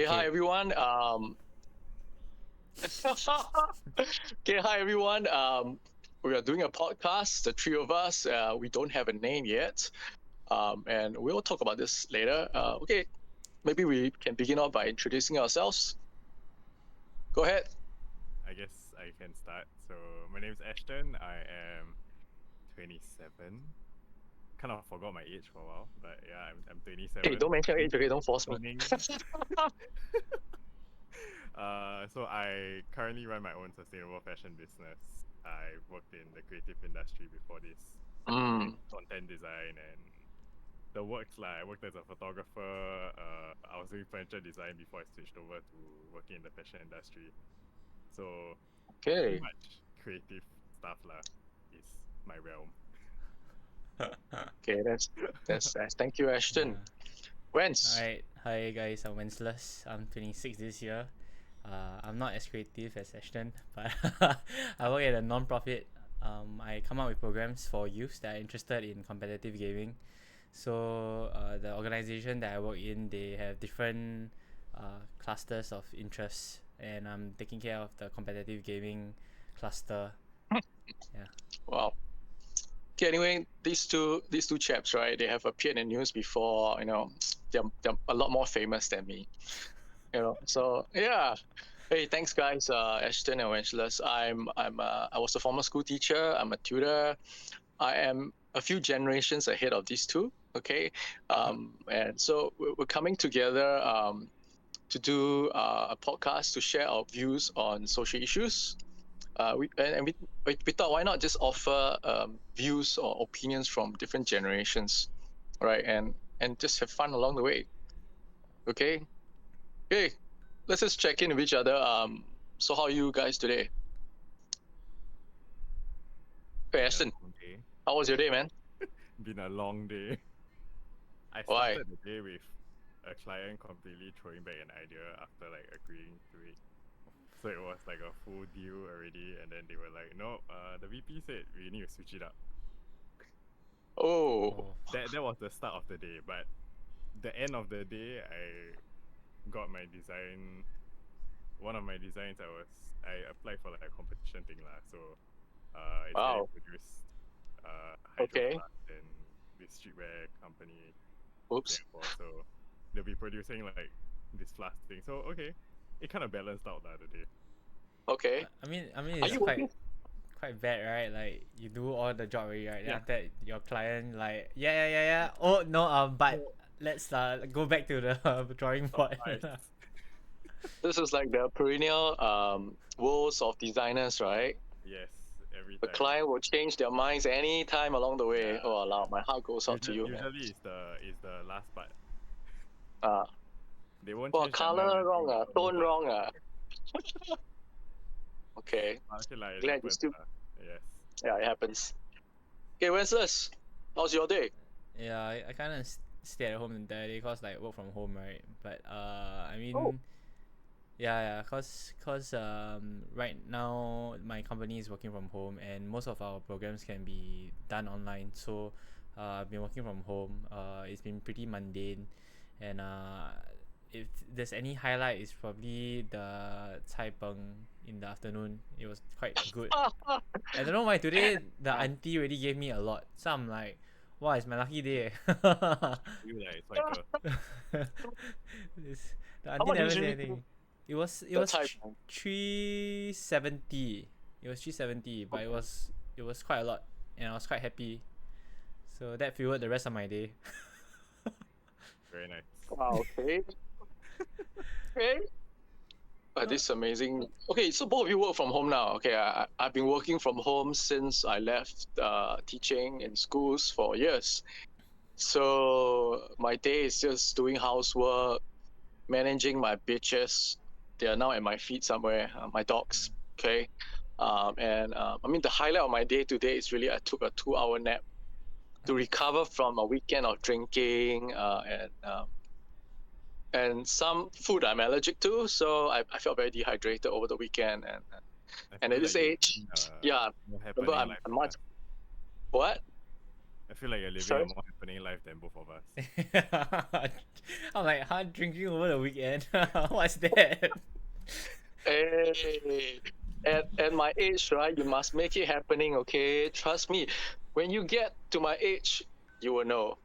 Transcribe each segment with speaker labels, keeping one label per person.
Speaker 1: Okay, hi
Speaker 2: Okay.
Speaker 1: everyone. Okay, hi everyone. We are doing a podcast, the three of us. We don't have a name yet, and we'll talk about this later. Okay, maybe we can begin off by introducing ourselves. Go ahead.
Speaker 3: I guess I can start. So my name is Ashton. I am 27. Kind of forgot my age for a while, but yeah, I'm 27.
Speaker 1: Hey, don't mention age, okay? Don't force me.
Speaker 3: Turning. So I currently run my own sustainable fashion business. I worked in the creative industry before this, content design and the works. I worked as a photographer. I was doing furniture design before I switched over to working in the fashion industry. So pretty
Speaker 1: Okay.
Speaker 3: much creative stuff is my realm.
Speaker 1: Okay, that's thank you, Ashton. Wentz.
Speaker 2: Alright. Hi guys, I'm Wenceslas. I'm 26 this year. I'm not as creative as Ashton, but I work at a non-profit. I come up with programs for youths that are interested in competitive gaming. So the organization that I work in, they have different clusters of interests, and I'm taking care of the competitive gaming cluster.
Speaker 1: Wow. Okay, anyway, these two chaps, right? They have appeared in news before. They're a lot more famous than me. So yeah. Hey, thanks guys. Ashton and Wenceslas. I was a former school teacher. I'm a tutor. I am a few generations ahead of these two. Okay, and so we're coming together to do a podcast to share our views on social issues. We thought, why not just offer views or opinions from different generations, right? And just have fun along the way. Okay. Okay. Let's just check in with each other. So how are you guys today? Hey,
Speaker 3: Been a
Speaker 1: Ashton,
Speaker 3: long day.
Speaker 1: how was your day, man?
Speaker 3: Been a long day. I
Speaker 1: Why?
Speaker 3: started the day with a client completely throwing back an idea after agreeing to it. So it was like a full deal already, and then they were like, "No, the VP said we need to switch it up."
Speaker 1: Oh,
Speaker 3: That was the start of the day, but the end of the day, I got my design. One of my designs, I applied for a competition thing So it's
Speaker 1: wow.
Speaker 3: getting produced.
Speaker 1: Okay.
Speaker 3: Hydroflux and this streetwear company
Speaker 1: Oops.
Speaker 3: Singapore. So they'll be producing this flask thing. So okay, it kind of balanced out the other day.
Speaker 1: Okay.
Speaker 2: I mean,
Speaker 1: Are
Speaker 2: it's
Speaker 1: you working?
Speaker 2: quite bad, right? Like you do all the job already, right? Then
Speaker 3: Yeah.
Speaker 2: after that, your client like, yeah. Oh no, but let's go back to the drawing board.
Speaker 3: Nice.
Speaker 1: This is like the perennial woes of designers, right?
Speaker 3: Yes, every
Speaker 1: The
Speaker 3: time.
Speaker 1: client will change their minds any time along the way.
Speaker 3: Yeah.
Speaker 1: Oh, allow my heart goes out to you, man.
Speaker 3: Usually is the last part.
Speaker 1: Uh,
Speaker 3: They won't
Speaker 1: well,
Speaker 3: change their mind
Speaker 1: color wrong,
Speaker 3: until the
Speaker 1: tone
Speaker 3: most
Speaker 1: wrong. Okay,
Speaker 3: Okay, it
Speaker 1: glad you
Speaker 3: happens,
Speaker 1: still.
Speaker 3: yes.
Speaker 1: Yeah, it happens. Okay, Wenceslas, how's your day?
Speaker 2: Yeah, I kind of stay at home entirely cause like work from home, right? But I mean,
Speaker 1: Oh.
Speaker 2: yeah, cause right now my company is working from home and most of our programs can be done online. So I've been working from home. It's been pretty mundane, and if there's any highlight, it's probably the cai peng in the afternoon. It was quite good. I don't know why today the auntie already gave me a lot. So I'm like, wow, it's my lucky day.
Speaker 3: You cycle.
Speaker 2: The
Speaker 1: How
Speaker 2: auntie
Speaker 1: much
Speaker 2: never
Speaker 1: is
Speaker 2: say
Speaker 1: really
Speaker 2: anything. It was
Speaker 1: the type?
Speaker 2: 370. It was 370, but it was quite a lot, and I was quite happy. So that fueled the rest of my day.
Speaker 3: Very nice.
Speaker 1: Wow. Okay. Okay. This is amazing. Okay, so both of you work from home now. Okay, I've been working from home since I left teaching in schools for years. So my day is just doing housework, managing my bitches. They are now at my feet somewhere. My dogs. Okay. I mean, the highlight of my day today is really I took a 2-hour nap to recover from a weekend of drinking and some food I'm allergic to. So I felt very dehydrated over the weekend.
Speaker 3: I
Speaker 1: And
Speaker 3: feel
Speaker 1: at this
Speaker 3: like
Speaker 1: age,
Speaker 3: you've been,
Speaker 1: yeah,
Speaker 3: more
Speaker 1: remember
Speaker 3: happening
Speaker 1: I'm much. What?
Speaker 3: I I feel like you're living
Speaker 1: Sorry?
Speaker 3: a more happening life than both of us.
Speaker 2: I'm like, drinking over the weekend. What's that?
Speaker 1: Hey, at my age, right, you must make it happening, okay? Trust me. When you get to my age, you will know.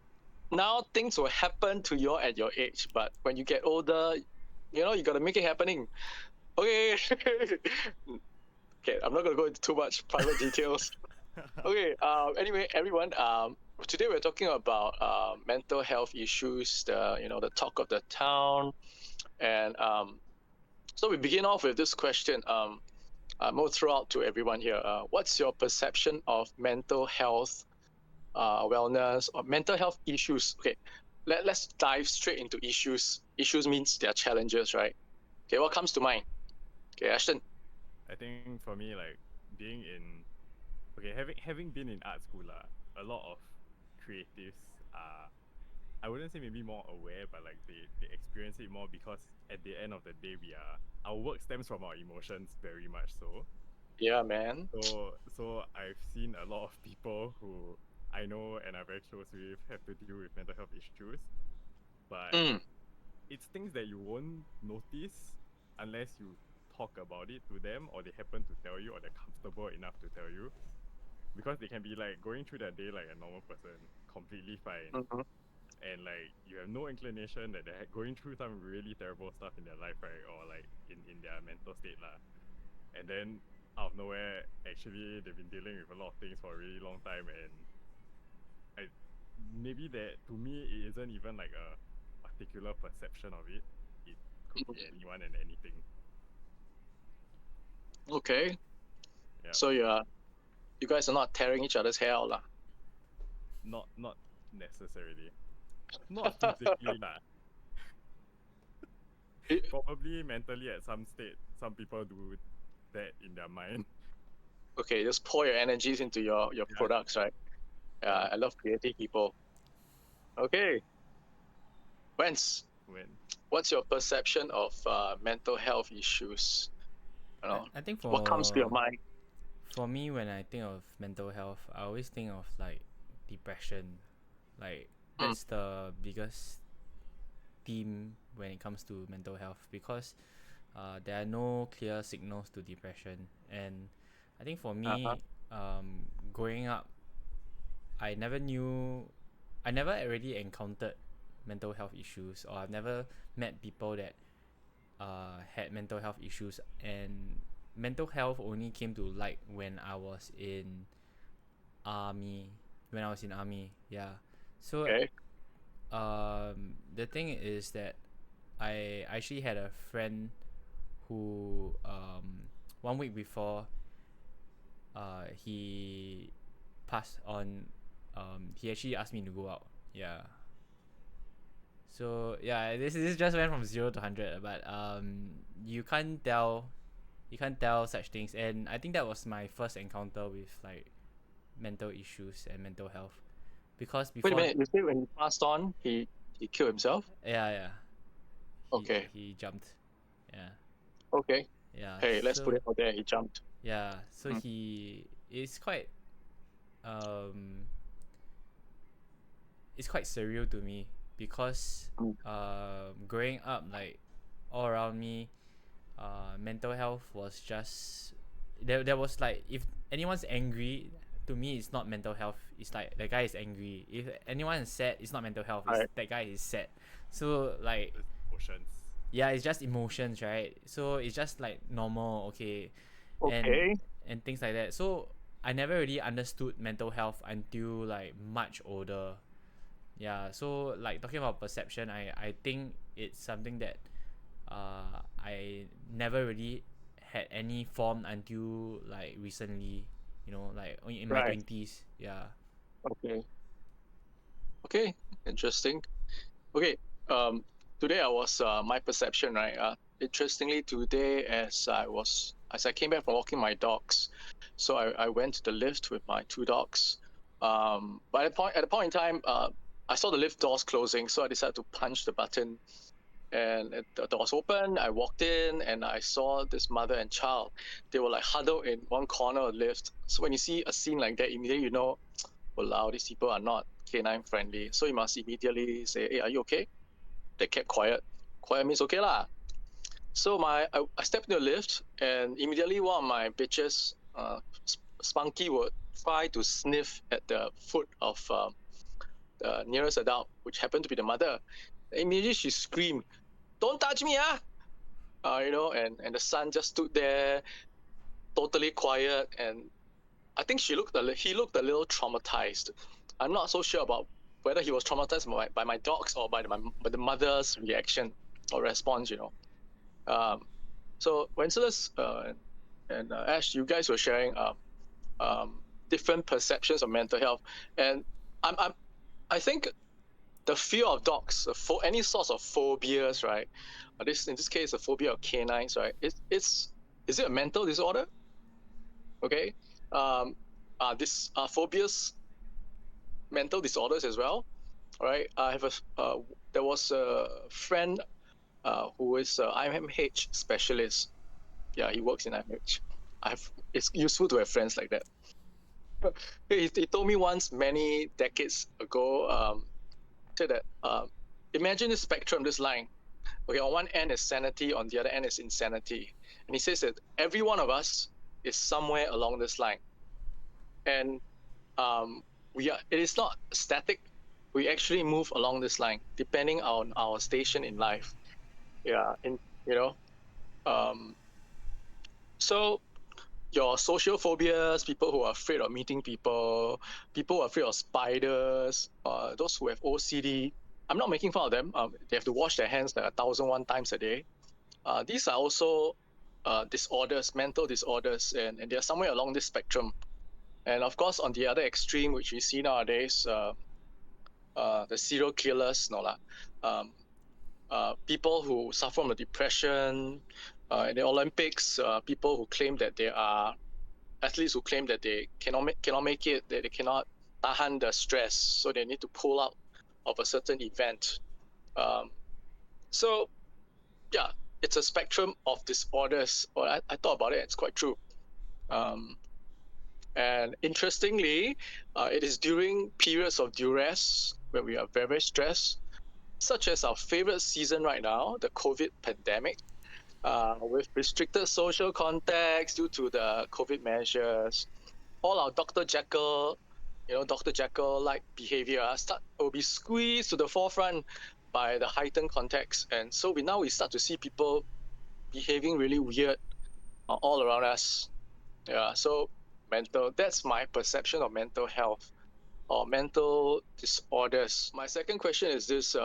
Speaker 1: Now things will happen to you at your age, but when you get older, you gotta make it happening. Okay. Okay, I'm not gonna go into too much private details. Okay. Anyway, everyone. Today we're talking about mental health issues. The talk of the town, and so we begin off with this question. I'm going to throw out to everyone here. What's your perception of mental health, wellness, or mental health issues? Okay, let's dive straight into issues. Issues means there are challenges, right? Okay, what comes to mind? Okay, Ashton.
Speaker 3: I think for me, like being in, having been in art school, a lot of creatives are, I wouldn't say maybe more aware, but like they experience it more because at the end of the day, our work stems from our emotions very much so.
Speaker 1: Yeah, man.
Speaker 3: So I've seen a lot of people who I know and are very close with have to deal with mental health issues, but it's things that you won't notice unless you talk about it to them, or they happen to tell you, or they're comfortable enough to tell you, because they can be like going through their day like a normal person, completely fine, and like you have no inclination that they're going through some really terrible stuff in their life, right, or like in their mental state lah. And then out of nowhere, actually they've been dealing with a lot of things for a really long time, and maybe that to me it isn't even like a particular perception of it. It could be anyone and anything.
Speaker 1: Okay.
Speaker 3: Yeah.
Speaker 1: So you guys are not tearing each other's hair out, lah?
Speaker 3: Not necessarily. Not physically, lah. Probably mentally at some state, some people do that in their mind.
Speaker 1: Okay, just pour your energies into your products, right? I love creative people. Okay. Wentz, what's your perception of mental health issues?
Speaker 2: I think
Speaker 1: what comes to your mind?
Speaker 2: For me, when I think of mental health, I always think of like depression. Like that's the biggest theme when it comes to mental health, because there are no clear signals to depression. And I think for me, growing up, I never already encountered mental health issues, or I've never met people that had mental health issues. And mental health only came to light when I was in army. Yeah. So the thing is that I actually had a friend who 1 week before he passed on, he actually asked me to go out. Yeah. So yeah, this just went from 0 to 100, but you can't tell such things. And I think that was my first encounter with like mental issues and mental health, because before.
Speaker 1: Wait a minute, you say when he passed on, he killed himself?
Speaker 2: Yeah.
Speaker 1: Okay.
Speaker 2: He jumped. Yeah.
Speaker 1: Okay.
Speaker 2: Yeah.
Speaker 1: Hey, let's put it out there. He jumped.
Speaker 2: Yeah. So he is quite it's quite surreal to me, because growing up, like all around me, mental health was just there was like, if anyone's angry, to me it's not mental health, it's like the guy is angry. If anyone is sad, it's not mental health, it's that guy is sad. So like
Speaker 3: emotions.
Speaker 2: Yeah, it's just emotions, right? So it's just like normal, okay. And things like that. So I never really understood mental health until like much older. Yeah, so like talking about perception, I think it's something that I never really had any form until like recently, like in my 20s. Yeah.
Speaker 1: Okay, interesting. Okay, today I was my perception, right? Interestingly, today as I came back from walking my dogs, so I went to the lift with my 2 dogs. But at the point in time, I saw the lift doors closing, so I decided to punch the button, and the doors opened. I walked in and I saw this mother and child. They were like huddled in one corner of the lift. So when you see a scene like that, immediately you know "Walao, these people are not canine friendly." So you must immediately say, "Hey, are you okay?" They kept quiet. Quiet means okay lah. So I stepped into the lift, and immediately one of my bitches, Spunky, would try to sniff at the foot of the nearest adult, which happened to be the mother. Immediately she screamed, "Don't touch me, ah!" And the son just stood there, totally quiet, and I think he looked a little traumatized. I'm not so sure about whether he was traumatized by my dogs or by the mother's reaction or response. So Wenceslas and Ash, you guys were sharing different perceptions of mental health, and I think the fear of dogs, for any sorts of phobias, right? In this case, the phobia of canines, right? Is it a mental disorder? Okay, this phobias mental disorders as well, right? I have there was a friend who is a IMH specialist. Yeah, he works in IMH. It's useful to have friends like that. He told me once many decades ago, said that imagine this spectrum, this line. Okay, on one end is sanity, on the other end is insanity. And he says that every one of us is somewhere along this line. And it is not static. We actually move along this line depending on our station in life. Yeah, so your social phobias, people who are afraid of meeting people who are afraid of spiders, those who have OCD. I'm not making fun of them. They have to wash their hands like 1,001 times a day. These are also disorders, mental disorders, and they're somewhere along this spectrum. And of course, on the other extreme, which we see nowadays, the serial killers, people who suffer from depression. In the Olympics, people who claim that they are athletes who claim that they cannot make it, that they cannot tahan the stress, so they need to pull out of a certain event. So, yeah, it's a spectrum of disorders. Well, I thought about it. It's quite true. And interestingly, it is during periods of duress when we are very, very stressed, such as our favorite season right now, the COVID pandemic, with restricted social contacts due to the COVID measures. All our Dr. Jekyll-like behavior will be squeezed to the forefront by the heightened context. And so we start to see people behaving really weird all around us. Yeah, so that's my perception of mental health or mental disorders. My second question is this,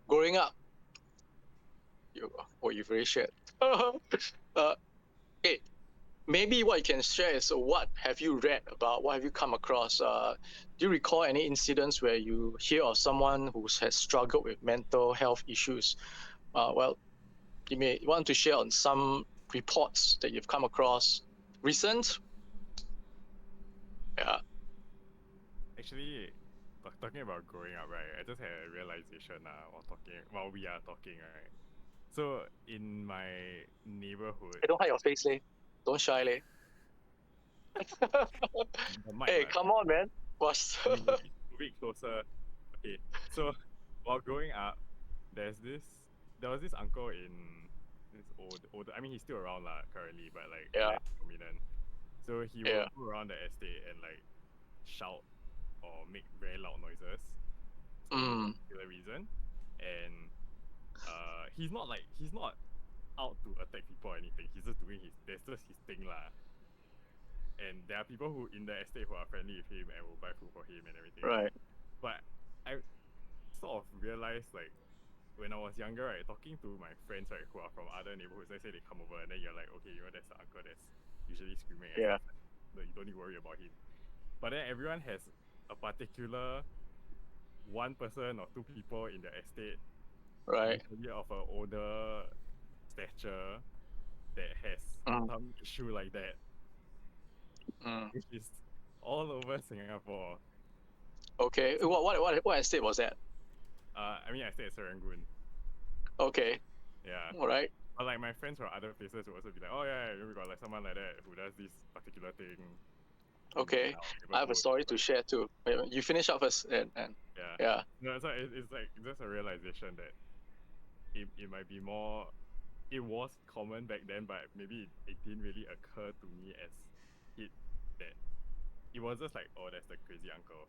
Speaker 1: growing up, you've already shared. Hey, maybe what you can share is what have you read about, what have you come across? Do you recall any incidents where you hear of someone who has struggled with mental health issues? Well, you may want to share on some reports that you've come across recent. Yeah.
Speaker 3: Actually, talking about growing up, right? I just had a realization while we are talking, right? So in my neighborhood,
Speaker 1: Hey, don't hide your face, leh. Don't shy, leh. Hey, come on, man. What's
Speaker 3: a bit closer. Okay, so while growing up, there was this uncle in this older. I mean, he's still around currently, but less prominent. So he would go around the estate and shout or make very loud noises for no particular reason. And he's not out to attack people or anything. He's just doing that's just his thing lah. And there are people who in the estate who are friendly with him and will buy food for him and everything.
Speaker 1: Right.
Speaker 3: But I sort of realized when I was younger, right, talking to my friends, right, who are from other neighborhoods, let's say they come over and then you're like, okay, that's the uncle that's usually screaming at us. So you don't need to worry about him. But then everyone has a particular one person or two people in the estate,
Speaker 1: right,
Speaker 3: of an older stature that has some issue like that, which is all over Singapore.
Speaker 1: Okay, what estate was that?
Speaker 3: I mean, I stay at Serangoon.
Speaker 1: Okay.
Speaker 3: Yeah.
Speaker 1: All right.
Speaker 3: But my friends from other places will also be like, oh yeah, we got someone like that who does this particular thing.
Speaker 1: Okay, I have a story to share too. You finish up first, and yeah.
Speaker 3: No, so it's like just a realization that it might be more. It was common back then, but maybe it didn't really occur to me as that it was just like, oh, that's the crazy uncle.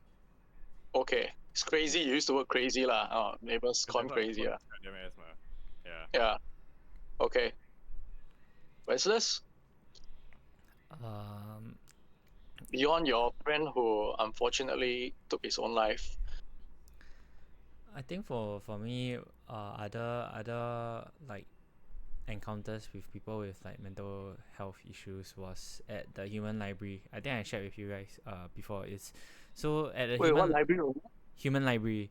Speaker 1: Okay, it's crazy. You used the word crazy lah. Oh, neighbors call him crazy lah.
Speaker 3: Yeah.
Speaker 1: Yeah. Okay. Restless? Beyond your friend who unfortunately took his own life.
Speaker 2: I think for me, other like encounters with people with like mental health issues was at the human library. I think I shared with you guys before. It's so at the
Speaker 1: what library?
Speaker 2: Human library.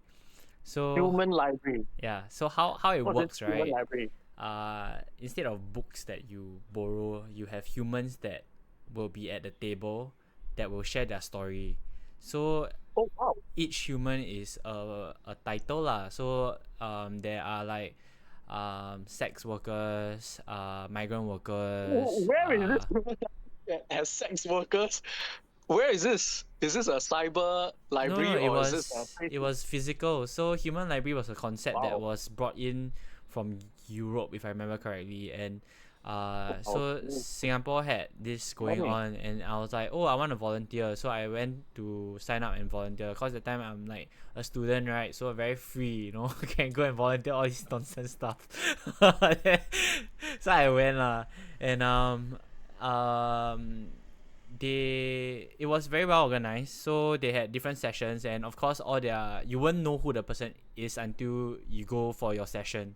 Speaker 2: So
Speaker 1: human library.
Speaker 2: Yeah. So how it works, right?
Speaker 1: Human library.
Speaker 2: Instead of books that you borrow, you have humans that will be at the table that will share their story. So each human is a title lah. So there are like sex workers, migrant workers.
Speaker 1: Where is this as sex workers? Where is this? Is this a cyber library
Speaker 2: No,
Speaker 1: or is this
Speaker 2: it was physical. So human library was a concept that was brought in from Europe, if I remember correctly, and so Singapore had this going on, and I was like, oh, I want to volunteer. So I went to sign up and volunteer because at the time I'm like a student, right? So very free, can go and volunteer all this nonsense stuff. So I went and it was very well organized. So they had different sessions, and of course you won't know who the person is until you go for your session.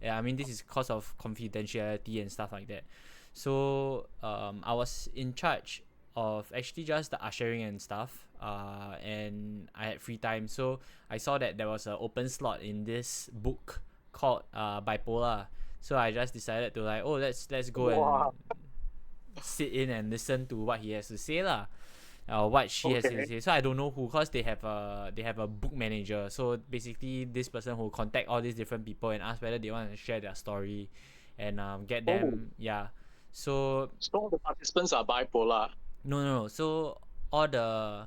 Speaker 2: Yeah, I mean, this is because of confidentiality and stuff like that. So I was in charge of actually just the ushering and stuff, and I had free time, so I saw that there was an open slot in this book called Bipolar. So I just decided to like, oh, let's go and sit in and listen to what he has to say lah, what she has to say. So I don't know who, cause they have a book manager. So basically, this person who contact all these different people and ask whether they want to share their story, and get them. Yeah. So
Speaker 1: the participants are bipolar.
Speaker 2: No. So all the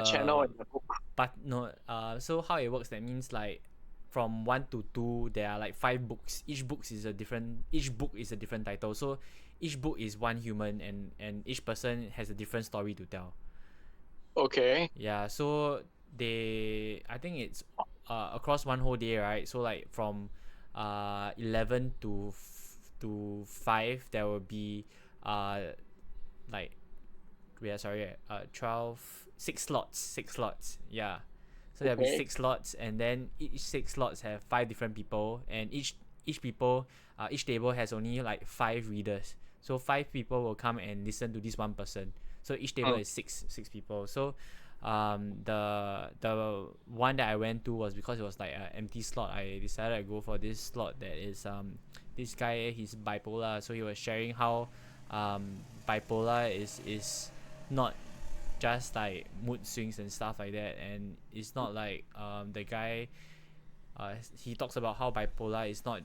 Speaker 1: channel in the book.
Speaker 2: But no. So how it works? That means like from 1 to 2, there are like 5 books. Each book is a different title. So each book is one human, and each person has a different story to tell.
Speaker 1: Okay.
Speaker 2: Yeah, so I think it's across one whole day, right? So like from 11 to 5, there will be 6 slots. Yeah. So there'll be 6 slots, and then each 6 slots have 5 different people, and each table has only like 5 readers. So 5 people will come and listen to this one person. So each table is 6 people. So the one that I went to was because it was like an empty slot. I decided to go for this slot that is this guy, he's bipolar. So he was sharing how bipolar is not just like mood swings and stuff like that, and it's not like the guy he talks about how bipolar is not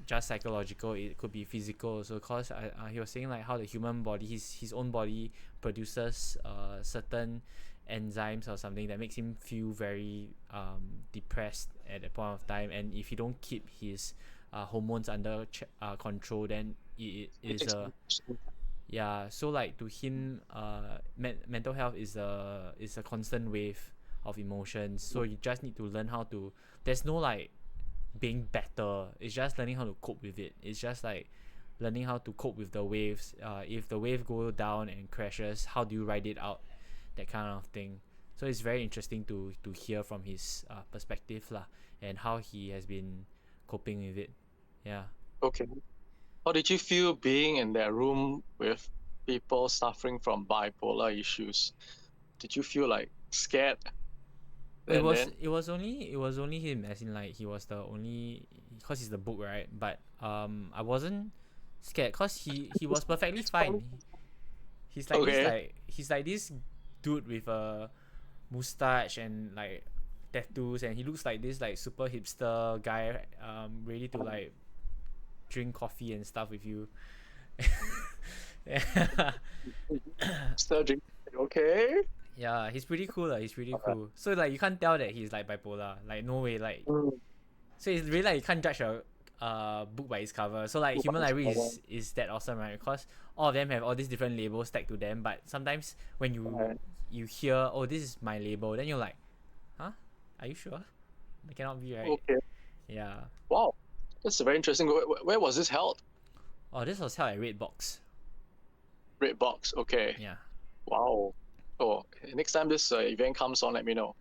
Speaker 2: just psychological, it could be physical. So cause he was saying like how the human body, his own body produces certain enzymes or something that makes him feel very depressed at that point of time, and if he don't keep his hormones under control, then it is yeah. So like to him, mental health is a constant wave of emotions. So you just need to learn how to. There's no like being better. It's just learning how to cope with it. It's just like learning how to cope with the waves. If the wave go down and crashes, how do you ride it out? That kind of thing. So it's very interesting to hear from his perspective lah, and how he has been coping with it. Yeah.
Speaker 1: Okay. How did you feel being in that room with people suffering from bipolar issues? Did you feel like scared?
Speaker 2: It was only him, as in like he was the only, because he's the book, right? But I wasn't scared because he was perfectly fine. He's like this dude with a mustache and like tattoos, and he looks like this like super hipster guy, ready to like drink coffee and stuff with you.
Speaker 1: Surgery. Okay.
Speaker 2: Yeah, he's pretty cool. He's pretty cool. So like you can't tell that he's like bipolar. Like no way. Like so it's really like you can't judge a book by its cover. So like Human Library is that awesome, right? Because all of them have all these different labels tagged to them. But sometimes when you hear, oh, this is my label, then you're like, huh? Are you sure? That cannot be right.
Speaker 1: Okay.
Speaker 2: Yeah.
Speaker 1: Wow, that's very interesting. Where was this held?
Speaker 2: Oh, this was held at Redbox.
Speaker 1: Redbox. Okay.
Speaker 2: Yeah.
Speaker 1: Wow. Oh, next time this event comes on, let me know.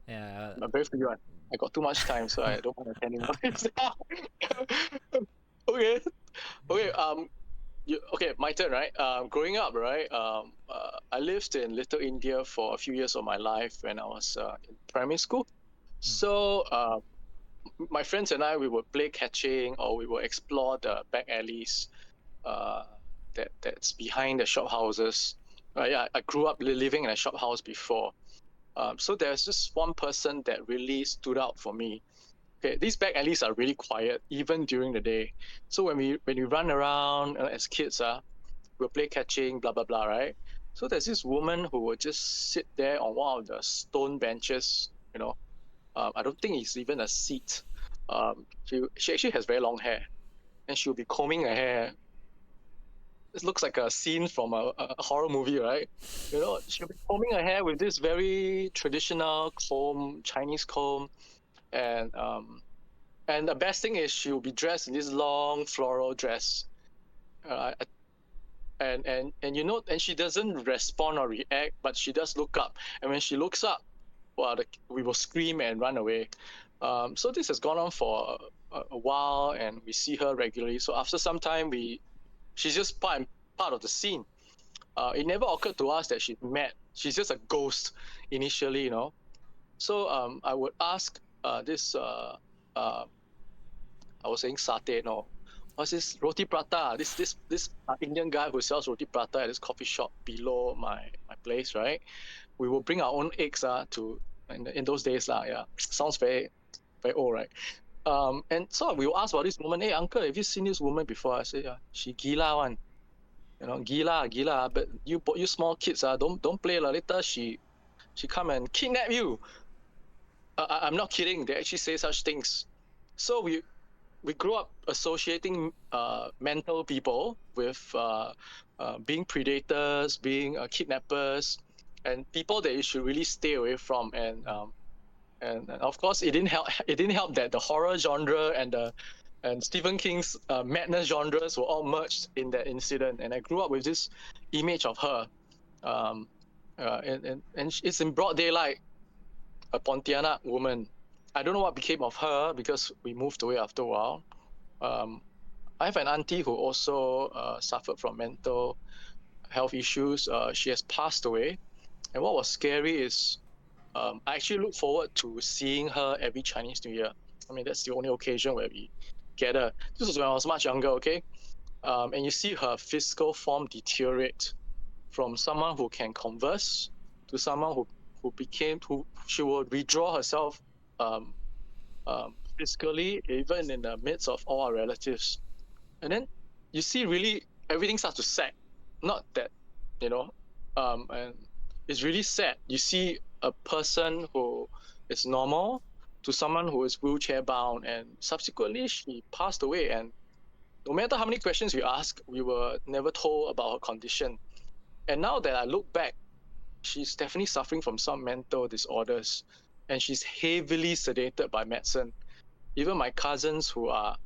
Speaker 2: Yeah.
Speaker 1: I'm very free one. I got too much time, so I don't want to attend anymore. Okay. Okay. Okay, my turn, right? Growing up, right? I lived in Little India for a few years of my life when I was in primary school. So my friends and I, we would play catching, or we would explore the back alleys that's behind the shop houses. Yeah, I grew up living in a shop house before. So there's just one person that really stood out for me. Okay, these back alleys are really quiet, even during the day. So when we run around as kids, we'll play catching, blah, blah, blah, right? So there's this woman who would just sit there on one of the stone benches, you know. I don't think it's even a seat. She actually has very long hair, and she'll be combing her hair. This looks like a scene from a horror movie, right? You know, she'll be combing her hair with this very traditional comb, Chinese comb, and the best thing is she'll be dressed in this long floral dress, and you know, and she doesn't respond or react, but she does look up, and when she looks up, well, we will scream and run away. So this has gone on for a while, and we see her regularly. So after some time, she's just part of the scene. It never occurred to us that she's just a ghost initially, you know. So I would ask this I was saying satay, no. What's this roti prata? This Indian guy who sells roti prata at this coffee shop below my place, right? We will bring our own eggs to in those days yeah. Sounds very very old, right? And so we will ask about this woman. Hey, uncle, have you seen this woman before? I say, yeah, she gila one. You know, gila. But you small kids don't play la. Later she come and kidnap you. I'm not kidding. They actually say such things. So we grew up associating mental people with being predators, being kidnappers, and people that you should really stay away from. And of course, it didn't help. It didn't help that the horror genre and Stephen King's madness genres were all merged in that incident. And I grew up with this image of her, and it's in broad daylight, a Pontianak woman. I don't know what became of her because we moved away after a while. I have an auntie who also suffered from mental health issues. She has passed away. And what was scary is I actually look forward to seeing her every Chinese New Year. I mean, that's the only occasion where we gather. This was when I was much younger, okay? And you see her physical form deteriorate from someone who can converse to someone who she will withdraw herself physically, even in the midst of all our relatives. And then you see really everything starts to sag. Not that, you know, and it's really sad. You see a person who is normal to someone who is wheelchair bound, and subsequently she passed away. And no matter how many questions we asked, we were never told about her condition. And now that I look back, she's definitely suffering from some mental disorders, and she's heavily sedated by medicine. Even my cousins who are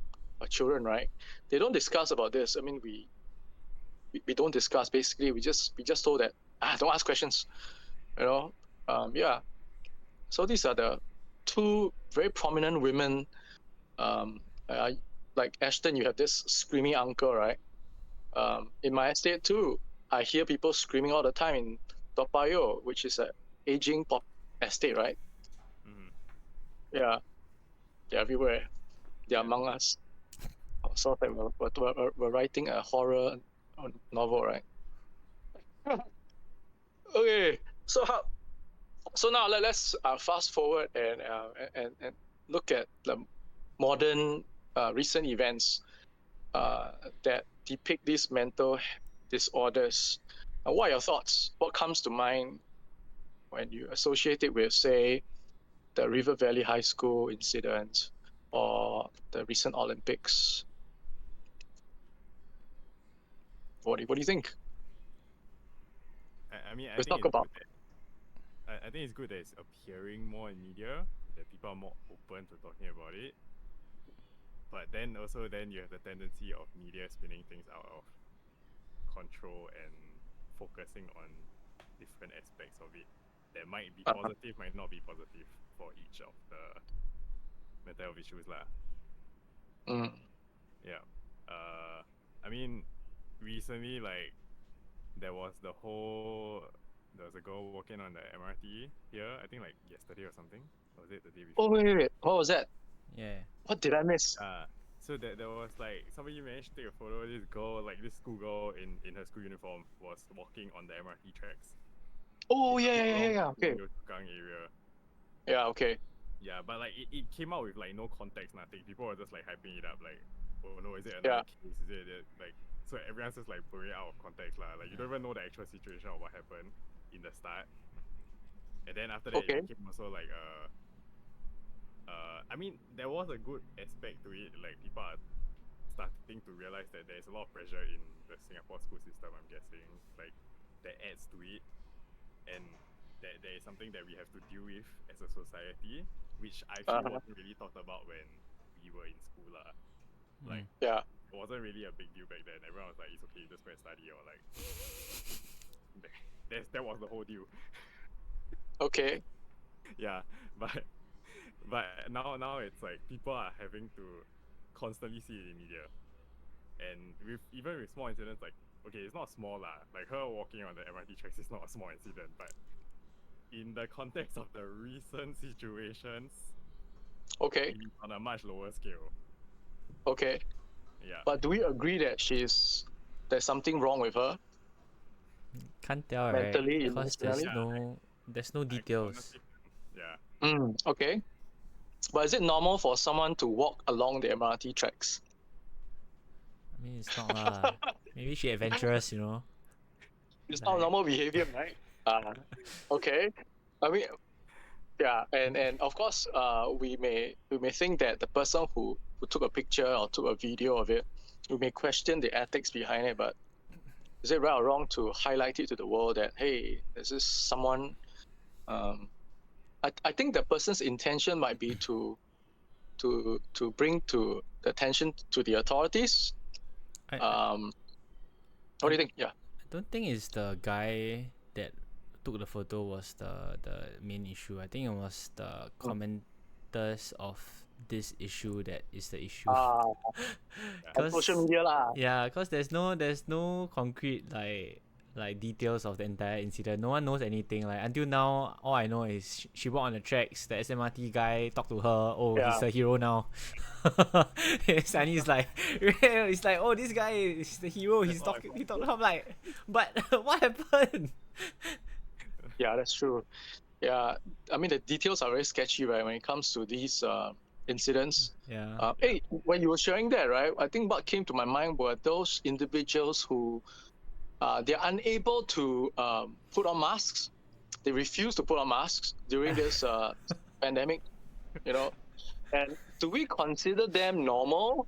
Speaker 1: children, right? They don't discuss about this. I mean, we don't discuss. Basically, we just told that don't ask questions, you know. Yeah. So these are the two very prominent women. Like Ashton, you have this screaming uncle, right? In my estate too, I hear people screaming all the time in Toa Payoh, which is an aging pop estate, right? Yeah, they're everywhere. They're among us. So that we're writing a horror novel, right? Okay, so now let's fast forward and look at the modern recent events that depict these mental disorders. What are your thoughts? What comes to mind when you associate it with, say, the River Valley High School incident or the recent Olympics? What do you think?
Speaker 3: I mean,
Speaker 1: Let's talk about.
Speaker 3: I think it's good that it's appearing more in media, that people are more open to talking about it. But then you have the tendency of media spinning things out of control and focusing on different aspects of it that might be positive, might not be positive for each of the mental health issues lah. Yeah. I mean, recently, like, there was a girl walking on the MRT here, I think like yesterday or something. Or was it the day before?
Speaker 1: Oh, wait. What was that?
Speaker 2: Yeah.
Speaker 1: What did I miss?
Speaker 3: So there was like, somebody managed to take a photo of this girl, like this schoolgirl in her school uniform was walking on the MRT tracks.
Speaker 1: Oh, yeah. Okay.
Speaker 3: Gang area.
Speaker 1: Yeah, okay.
Speaker 3: Yeah, but like it came out with like no context, nothing. People were just like hyping it up, like, oh no, is it another case? Is it like, so everyone's just like blowing it out of context lah. Like you don't even know the actual situation or what happened in the start. And then after that, it became also like I mean, there was a good aspect to it. Like people are starting to realize that there's a lot of pressure in the Singapore school system. I'm guessing like that adds to it, and that there is something that we have to deal with as a society, which I feel wasn't really talked about when we were in school lah. Like it wasn't really a big deal back then. Everyone was like, it's okay, just go and study, or like that was the whole deal.
Speaker 1: Okay.
Speaker 3: Yeah, but now it's like people are having to constantly see it in media, and even with small incidents, like, okay, it's not small lah. Like her walking on the MRT tracks is not a small incident, but in the context of the recent situations,
Speaker 1: okay,
Speaker 3: it's on a much lower scale.
Speaker 1: Okay.
Speaker 3: Yeah.
Speaker 1: But do we agree that there's something wrong with her?
Speaker 2: Can't tell,
Speaker 1: mentally,
Speaker 2: right? Because there's no details.
Speaker 3: Yeah.
Speaker 1: Okay. But is it normal for someone to walk along the MRT tracks?
Speaker 2: I mean, it's not lah. Maybe she adventurous, you know.
Speaker 1: It's not normal behavior, right? Okay. I mean, yeah, and of course, we may think that the person who took a picture or took a video of it, we may question the ethics behind it, but is it right or wrong to highlight it to the world that, hey, this is someone? I think the person's intention might be to bring to the attention to the authorities. What do you think? Yeah.
Speaker 2: I don't think it's the guy that took the photo was the main issue. I think it was the commenters of this issue that is the issue.
Speaker 1: Social media lah.
Speaker 2: Yeah, because there's no concrete like details of the entire incident. No one knows anything. Like until now, all I know is she walked on the tracks. The SMRT guy talked to her. Oh, he's a hero now. Sunny is like, it's like, oh, this guy is the hero. He talked to her. I'm like, but what happened?
Speaker 1: Yeah, that's true. Yeah, I mean the details are very sketchy, right? When it comes to these incidents.
Speaker 2: Yeah.
Speaker 1: Hey, when you were sharing that, right? I think what came to my mind were those individuals who they're unable to put on masks. They refuse to put on masks during this pandemic, you know. And do we consider them normal?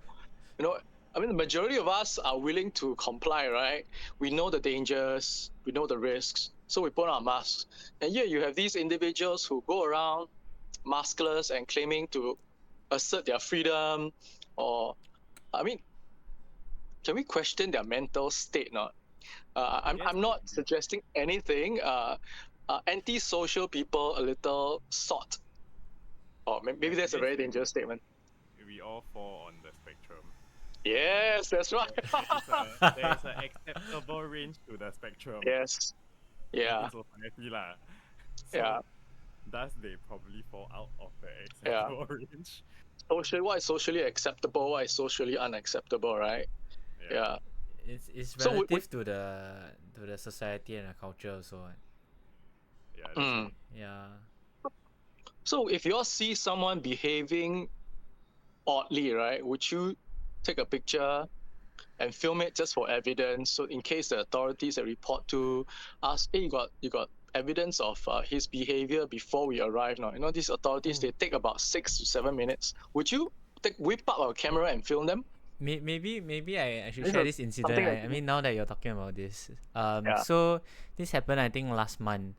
Speaker 1: You know, I mean, the majority of us are willing to comply, right? We know the dangers, we know the risks, so we put on masks. And yet you have these individuals who go around maskless and claiming to assert their freedom, or, I mean, can we question their mental state? Not. I'm not suggesting anything. Anti-social people a little sort. Or maybe that's a very dangerous statement.
Speaker 3: We all fall on the spectrum.
Speaker 1: Yes, that's right.
Speaker 3: There is an acceptable range to the spectrum.
Speaker 1: Yes. Yeah.
Speaker 3: So, thus they probably fall out of the acceptable range.
Speaker 1: What is socially acceptable? What is socially unacceptable? Right? Yeah.
Speaker 2: It's relative to the society and the culture also.
Speaker 3: Yeah.
Speaker 2: Yeah.
Speaker 1: So if you all see someone behaving oddly, right, would you take a picture and film it just for evidence. So in case the authorities that report to us, hey, you got evidence of his behavior before we arrive. Now, these authorities, they take about 6 to 7 minutes. Would you whip up our camera and film them?
Speaker 2: Maybe I should share this incident. I mean, now that you're talking about this, so this happened I think last month.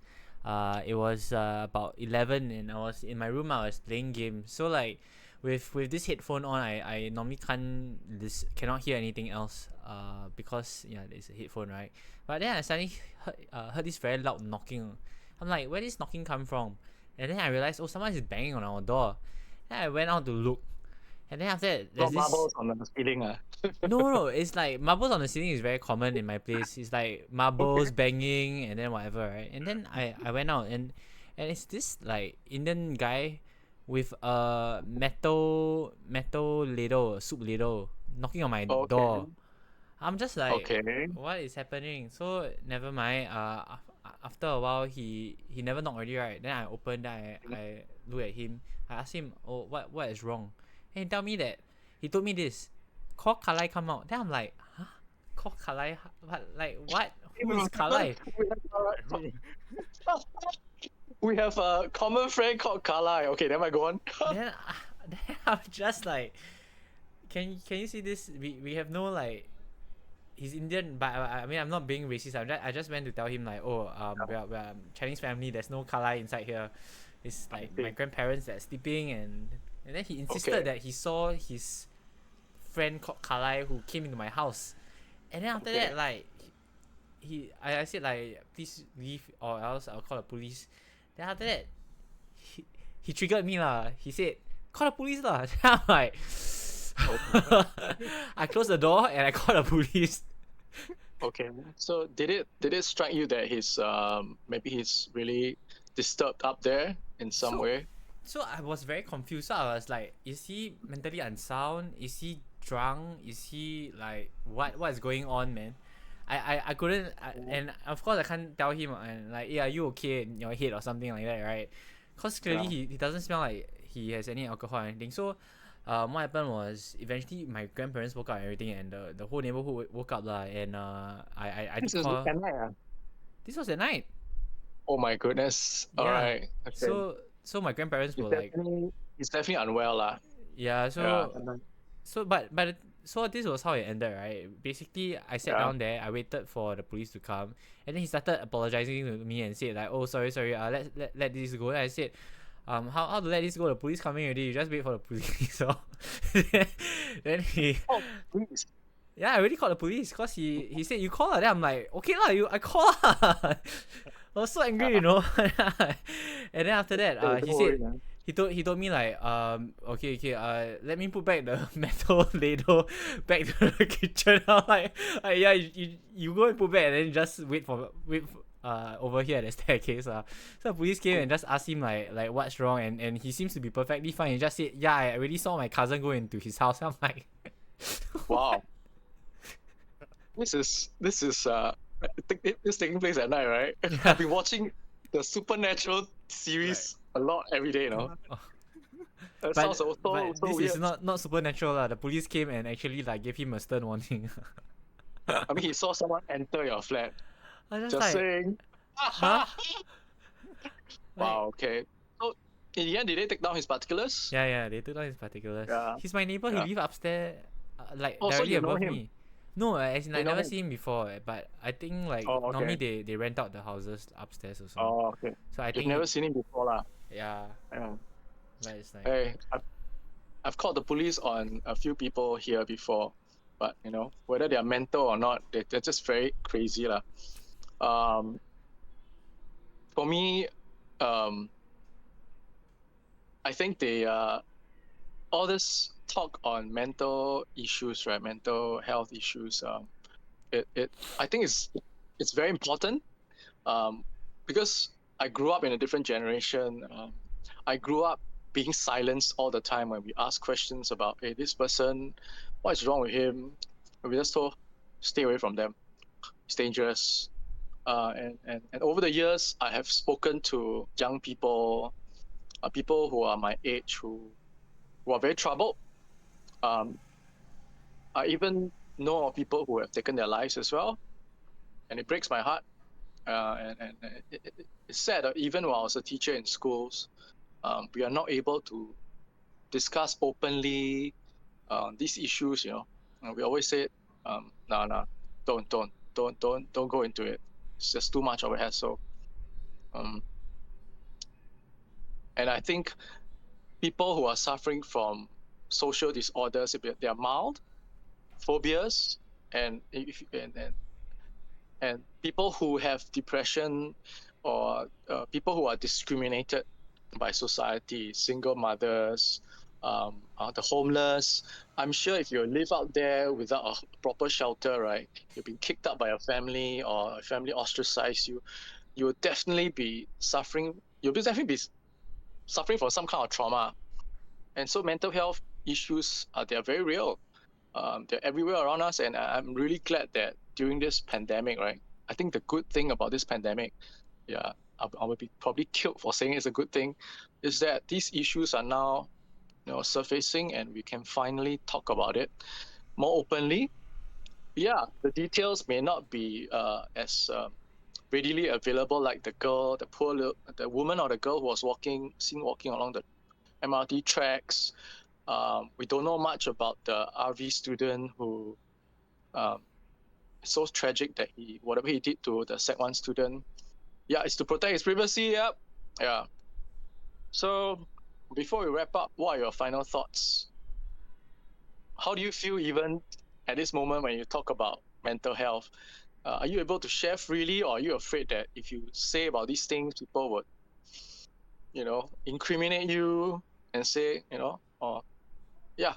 Speaker 2: It was about 11, and I was in my room. I was playing games. So like, with this headphone on, I normally cannot hear anything else. Because it's a headphone, right? But then I suddenly heard this very loud knocking. I'm like, where this knocking come from? And then I realized, oh, someone is banging on our door. Then I went out to look. And then after that, there's
Speaker 1: marbles on the ceiling.
Speaker 2: No, it's like marbles on the ceiling is very common in my place. It's like marbles banging and then whatever, right? And then I went out and it's this like Indian guy with a metal ladle, soup ladle, knocking on my door. I'm just like, what is happening? So never mind. After a while, he never knocked already, right? Then I opened. I look at him. I asked him, oh, what is wrong? And he told me this, call Kalai come out. Then I'm like, huh? Call Kalai? What? Who is Kalai?
Speaker 1: We have a common friend called Kalai. Okay, then I go on.
Speaker 2: then I'm just like, can you see this? We have no like, he's Indian, but I mean I'm not being racist. I just went to tell him like, we're a Chinese family. There's no Kalai inside here. It's like my grandparents that's sleeping and then he insisted that he saw his friend called Kalai who came into my house. And then after that, like, I said like, please leave or else I'll call the police. Then after that, he triggered me lah. He said, call the police lah. Then I'm like, I closed the door and I called the police.
Speaker 1: Okay. So did it strike you that maybe he's really disturbed up there in some way?
Speaker 2: So I was very confused. So I was like, is he mentally unsound? Is he drunk? Is he like what is going on, man? I couldn't and of course I can't tell him and like, are you okay in your head or something like that, right? Because clearly he doesn't smell like he has any alcohol or anything. So what happened was eventually my grandparents woke up and everything, and the whole neighborhood woke up lah, and I
Speaker 1: this was at night.
Speaker 2: This was at night.
Speaker 1: Oh my goodness. Alright. Okay.
Speaker 2: So my grandparents were like,
Speaker 1: he's definitely unwell lah.
Speaker 2: Yeah, so this was how it ended, right? Basically, I sat down there, I waited for the police to come, and then he started apologizing to me and said like, oh, sorry, let this go. And I said, how to let this go? The police coming already. You just wait for the police. So then he,
Speaker 1: police.
Speaker 2: Yeah, I already called the police because he said you call her. Then I'm like, okay lah, I call her. I was so angry, And then after that, he said. He told me like, okay, let me put back the metal ladle back to the kitchen. I'm like, yeah, you go and put back and then just wait over here at the staircase. So the police came and just asked him like what's wrong, and he seems to be perfectly fine. He just said, yeah, I already saw my cousin go into his house. I'm like,
Speaker 1: wow. This is this taking place at night, right? I've been watching the Supernatural series a lot every day, That sounds so
Speaker 2: this
Speaker 1: weird.
Speaker 2: Is not supernatural lah. The police came and actually like gave him a stern warning.
Speaker 1: I mean, he saw someone enter your flat. Just
Speaker 2: like,
Speaker 1: saying.
Speaker 2: Huh?
Speaker 1: Wow. Okay. So in the end, did they take down his particulars?
Speaker 2: Yeah, they took down his particulars.
Speaker 1: Yeah.
Speaker 2: He's my neighbor. He lives upstairs, directly
Speaker 1: so you know
Speaker 2: above
Speaker 1: him?
Speaker 2: me. No, as in I never
Speaker 1: him?
Speaker 2: seen him before, but I think like normally they rent out the houses upstairs or something.
Speaker 1: Oh, okay.
Speaker 2: So I
Speaker 1: You've
Speaker 2: think
Speaker 1: never seen him before, lah.
Speaker 2: Yeah.
Speaker 1: Yeah.
Speaker 2: But it's like,
Speaker 1: Hey, I've called the police on a few people here before, but whether they are mental or not, they're just very crazy, lah. For me, I think they all this talk on mental issues, right? Mental health issues. I think it's very important. Because I grew up in a different generation. I grew up being silenced all the time when we ask questions about, hey, this person, what is wrong with him? And we just told, stay away from them. It's dangerous. And over the years, I have spoken to young people, people who are my age, who are very troubled. I even know of people who have taken their lives as well, and it breaks my heart. And it's sad that even while I was a teacher in schools, we are not able to discuss openly these issues. We always say, no, don't go into it. It's just too much of a hassle. And I think people who are suffering from social disorders, if they are mild, phobias, and people who have depression, or people who are discriminated by society, single mothers, the homeless. I'm sure if you live out there without a proper shelter, right, you've been kicked out by a family, or a family ostracized you, you will definitely be suffering. You'll definitely be suffering from some kind of trauma. And so mental health issues, they are very real. They're everywhere around us, and I'm really glad that during this pandemic, right? I think the good thing about this pandemic, I will be probably killed for saying it's a good thing, is that these issues are now, surfacing, and we can finally talk about it more openly. Yeah, the details may not be as readily available, like the woman or the girl who was seen walking along the MRT tracks. We don't know much about the RV student who it's so tragic that whatever he did to the Sec 1 student, it's to protect his privacy. Yeah. So before we wrap up, what are your final thoughts? How do you feel even at this moment when you talk about mental health? Are you able to share freely, or are you afraid that if you say about these things, people would, incriminate you and say, or yeah.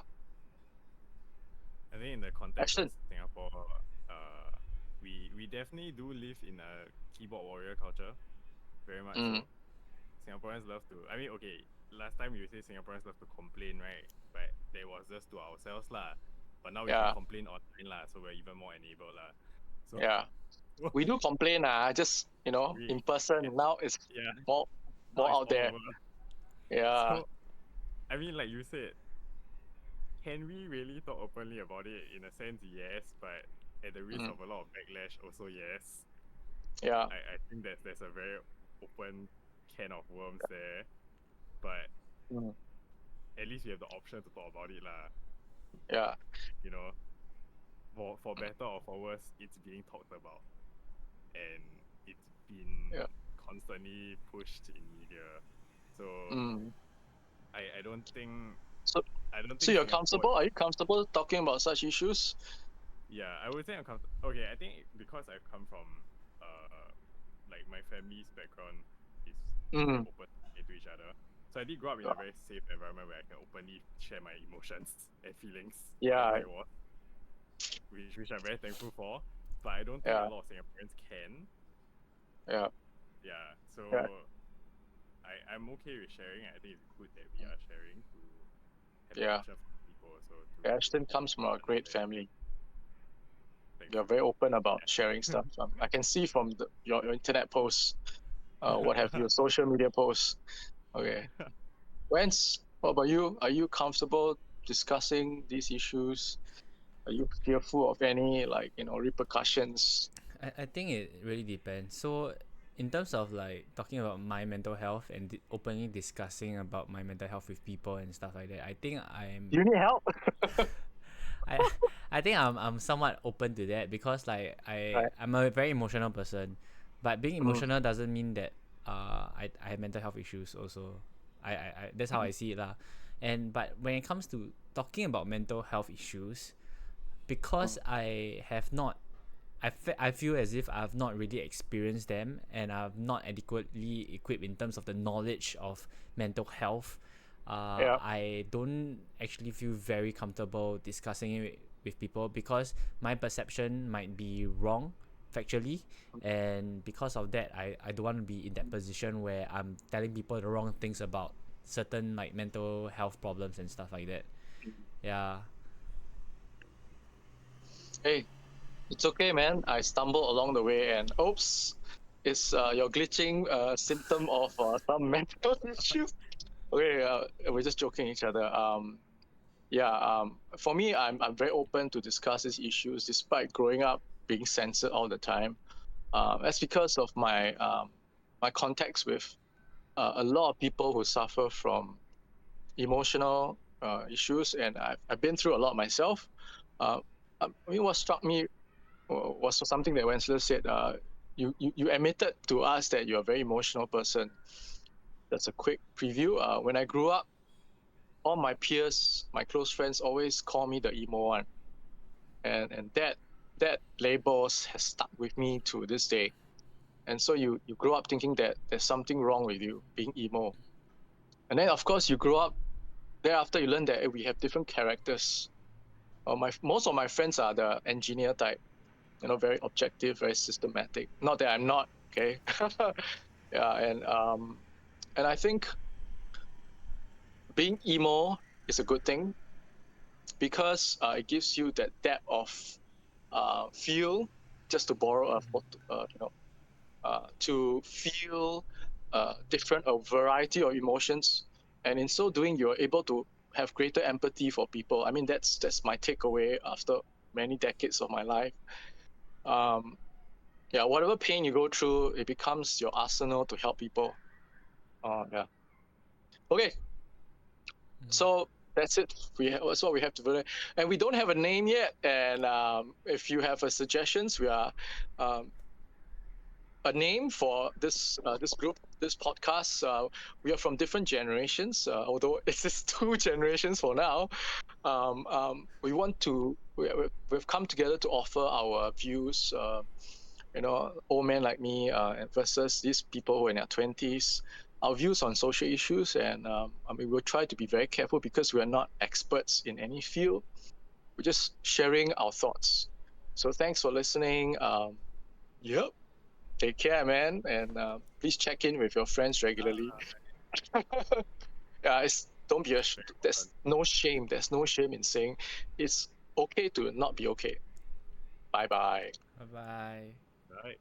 Speaker 3: I think in the context
Speaker 1: Ashton.
Speaker 3: of Singapore, we definitely do live in a keyboard warrior culture, very much so. Singaporeans love to, okay, last time you say Singaporeans love to complain, right? But that was just to ourselves lah. But now we can complain online lah, so we're even more enabled lah. So
Speaker 1: we do complain just in person. Now it's more out there. Yeah.
Speaker 3: So, like you said, can we really talk openly about it? In a sense, yes, but at the risk of a lot of backlash, also yes.
Speaker 1: Yeah.
Speaker 3: I think that there's a very open can of worms there, but at least we have the option to talk about it lah.
Speaker 1: Yeah.
Speaker 3: For better or for worse, it's being talked about, and it's been constantly pushed in media. So I don't think.
Speaker 1: So you're comfortable? Are you comfortable talking about such issues?
Speaker 3: Yeah, I would say I'm comfortable. Okay, I think because I come from like my family's background is open to each other. So I did grow up in a very safe environment where I can openly share my emotions and feelings.
Speaker 1: Yeah.
Speaker 3: Which I'm very thankful for. But I don't think a lot of Singaporeans can.
Speaker 1: Yeah.
Speaker 3: Yeah. So I'm okay with sharing. I think it's good that we are sharing to have for people. So
Speaker 1: Ashton comes from a great family. You're very open about sharing stuff. I can see from your internet posts, what have you, social media posts. Okay. Wentz, what about you? Are you comfortable discussing these issues? Are you fearful of any repercussions?
Speaker 2: I think it really depends. So in terms of talking about my mental health and openly discussing about my mental health with people and stuff like that, I think
Speaker 1: You need help?
Speaker 2: I think I'm somewhat open to that, because I'm a very emotional person, but being emotional doesn't mean that I have mental health issues also. I that's how I see it lah. But when it comes to talking about mental health issues, because I feel as if I've not really experienced them, and I'm not adequately equipped in terms of the knowledge of mental health. I don't actually feel very comfortable discussing it with people, because my perception might be wrong factually, and because of that I don't want to be in that position where I'm telling people the wrong things about certain mental health problems and stuff like that. Yeah.
Speaker 1: Hey, it's okay, man. I stumbled along the way, and oops, it's your glitching symptom of some mental issue. Okay, we're just joking each other. For me, I'm very open to discuss these issues despite growing up being censored all the time. That's because of my my contacts with a lot of people who suffer from emotional issues, and I've been through a lot myself. I mean, what struck me was something that Wenceslaus said. You admitted to us that you're a very emotional person. That's a quick preview. When I grew up, all my peers, my close friends, always call me the emo one, and that labels has stuck with me to this day. And so you grow up thinking that there's something wrong with you being emo, and then of course you grow up. Thereafter, you learn that we have different characters. Most of my friends are the engineer type, very objective, very systematic. Not that I'm not, okay. Yeah, and I think being emo is a good thing because it gives you that depth of feel. Just to borrow to feel a variety of emotions, and in so doing, you're able to have greater empathy for people. I mean, that's my takeaway after many decades of my life. Whatever pain you go through, it becomes your arsenal to help people. Okay. So that's it. That's what we have to do, and we don't have a name yet. And if you have suggestions, we are a name for this group, this podcast. We are from different generations, although it's just 2 generations for now. We want to. We've come together to offer our views. Old men like me versus these people who are in their 20s. Our views on social issues, and we'll try to be very careful because we are not experts in any field. We're just sharing our thoughts. So thanks for listening. Yep. Take care, man, and please check in with your friends regularly. Don't be there's no shame. There's no shame in saying it's okay to not be okay. Bye-bye.
Speaker 2: Bye-bye.
Speaker 3: Right.